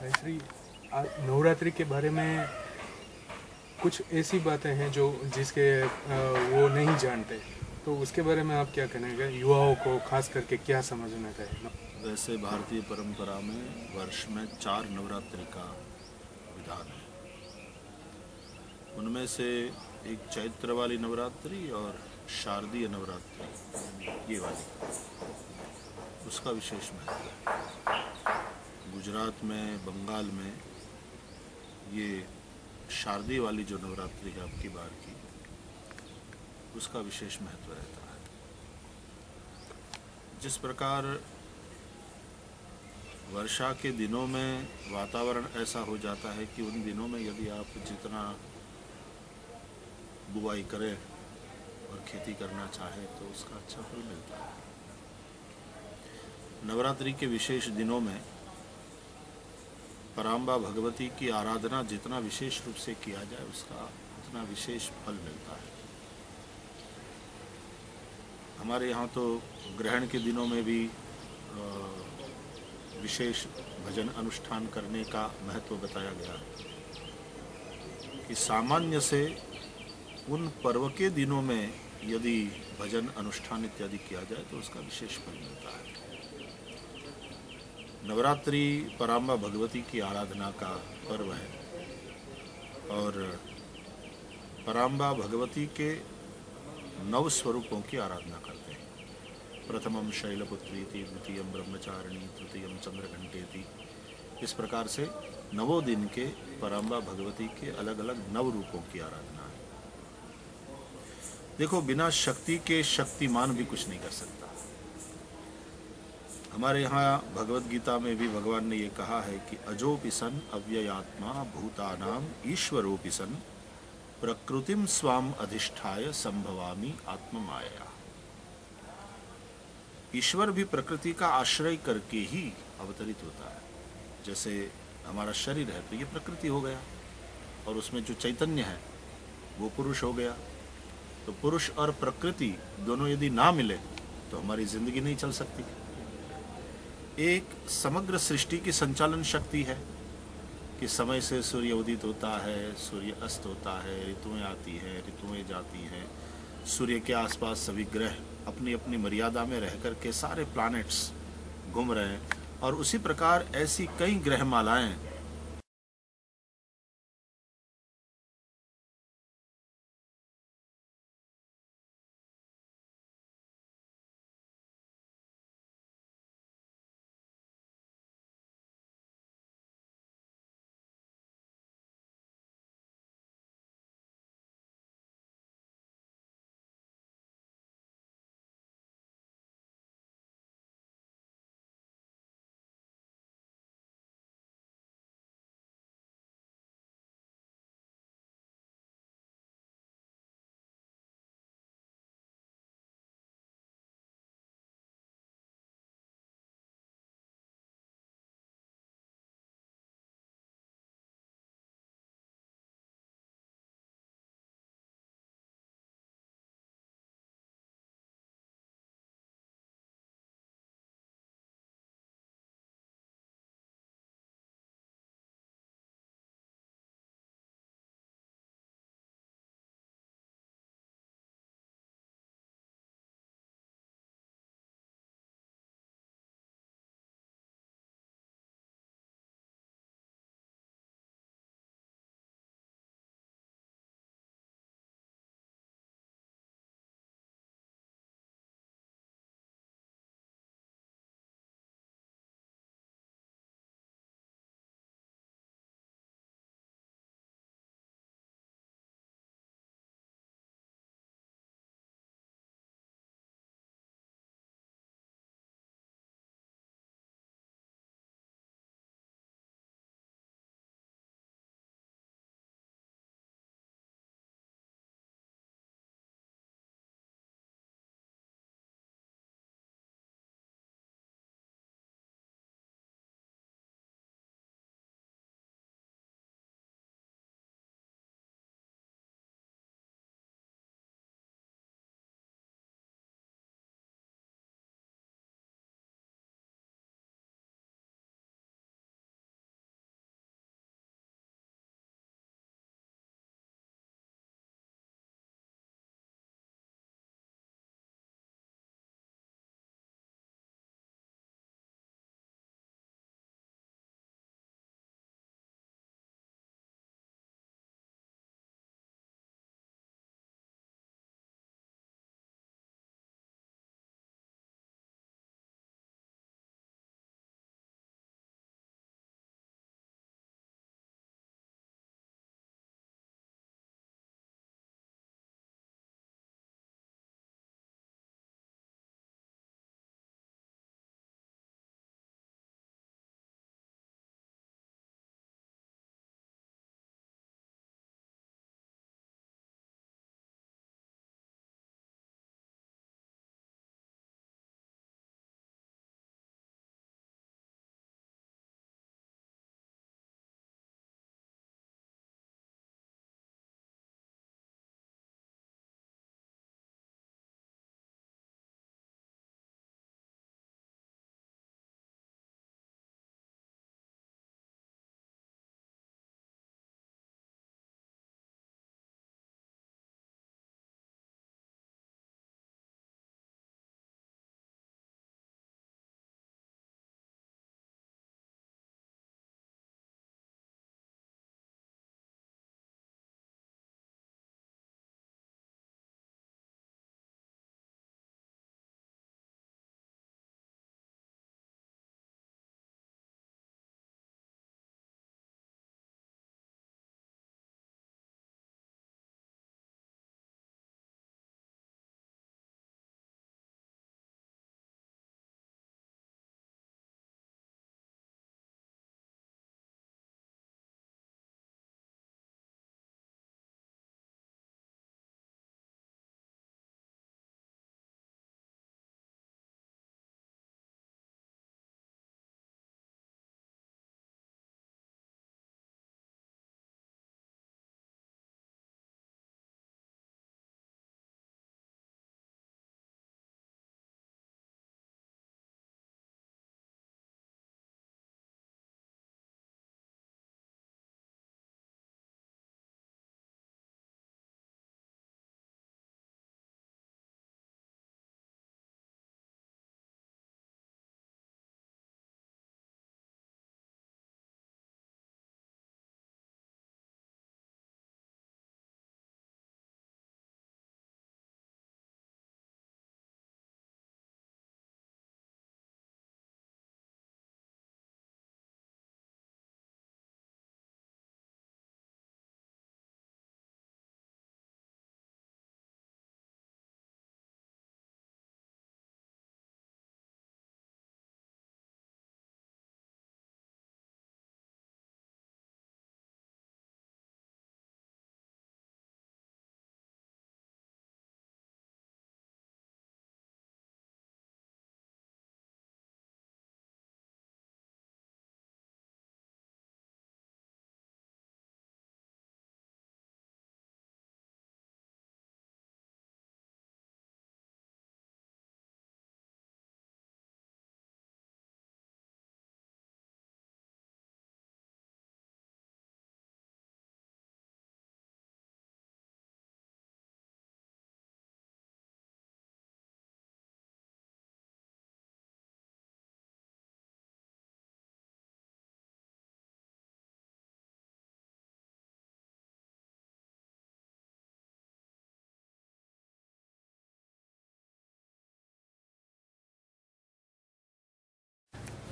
श्री नवरात्रि के बारे में कुछ ऐसी बातें हैं जो जिसके वो नहीं जानते, तो उसके बारे में आप क्या कहेंगे? युवाओं को खास करके क्या समझना चाहिए? वैसे भारतीय परंपरा में वर्ष में 4 नवरात्रि का विधान है। उनमें से एक चैत्र वाली नवरात्रि और शारदीय नवरात्रि, ये वाली, उसका विशेष महत्व है। गुजरात में, बंगाल में ये शारदीय वाली जो नवरात्रि है अब की बार की, उसका विशेष महत्व रहता है। जिस प्रकार वर्षा के दिनों में वातावरण ऐसा हो जाता है कि उन दिनों में यदि आप जितना बुआई करें और खेती करना चाहें तो उसका अच्छा फल मिलता है। नवरात्रि के विशेष दिनों में पराम्बा भगवती की आराधना जितना विशेष रूप से किया जाए उसका उतना विशेष फल मिलता है। हमारे यहाँ तो ग्रहण के दिनों में भी विशेष भजन अनुष्ठान करने का महत्व बताया गया है कि सामान्य से उन पर्व के दिनों में यदि भजन अनुष्ठान इत्यादि किया जाए तो उसका विशेष फल मिलता है। नवरात्रि पराम्बा भगवती की आराधना का पर्व है और पराम्बा भगवती के 9 स्वरूपों की आराधना करते हैं। प्रथमम शैलपुत्रीति, द्वितीयम ब्रह्मचारिणी, तृतीयम चंद्रघंटेति। इस प्रकार से 9 दिन के पराम्बा भगवती के अलग अलग 9 रूपों की आराधना है। देखो, बिना शक्ति के शक्तिमान भी कुछ नहीं कर सकता। हमारे यहाँ भगवत गीता में भी भगवान ने ये कहा है कि अजोपि सन अव्ययात्मा भूतानाम ईश्वरोपि सन प्रकृतिम स्वाम अधिष्ठाय संभवामि आत्ममाया। ईश्वर भी प्रकृति का आश्रय करके ही अवतरित होता है। जैसे हमारा शरीर है तो ये प्रकृति हो गया और उसमें जो चैतन्य है वो पुरुष हो गया। तो पुरुष और प्रकृति दोनों यदि ना मिले तो हमारी जिंदगी नहीं चल सकती। एक समग्र सृष्टि की संचालन शक्ति है कि समय से सूर्य उदित होता है, सूर्य अस्त होता है, ऋतुएं आती हैं, ऋतुएं जाती हैं। सूर्य के आसपास सभी ग्रह अपनी अपनी मर्यादा में रह कर के सारे प्लैनेट्स घूम रहे हैं और उसी प्रकार ऐसी कई ग्रहमालाएं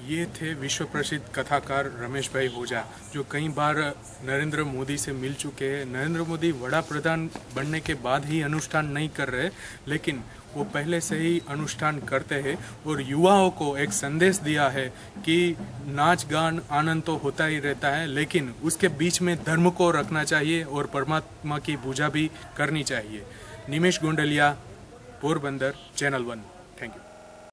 ये थे विश्व प्रसिद्ध कथाकार रमेश भाई ओझा, जो कई बार नरेंद्र मोदी से मिल चुके हैं। नरेंद्र मोदी वड़ा प्रधान बनने के बाद ही अनुष्ठान नहीं कर रहे, लेकिन वो पहले से ही अनुष्ठान करते हैं और युवाओं को एक संदेश दिया है कि नाच गान आनंद तो होता ही रहता है, लेकिन उसके बीच में धर्म को रखना चाहिए और परमात्मा की पूजा भी करनी चाहिए। Nimesh Gondaliya, Porbandar, channel 1। Thank you.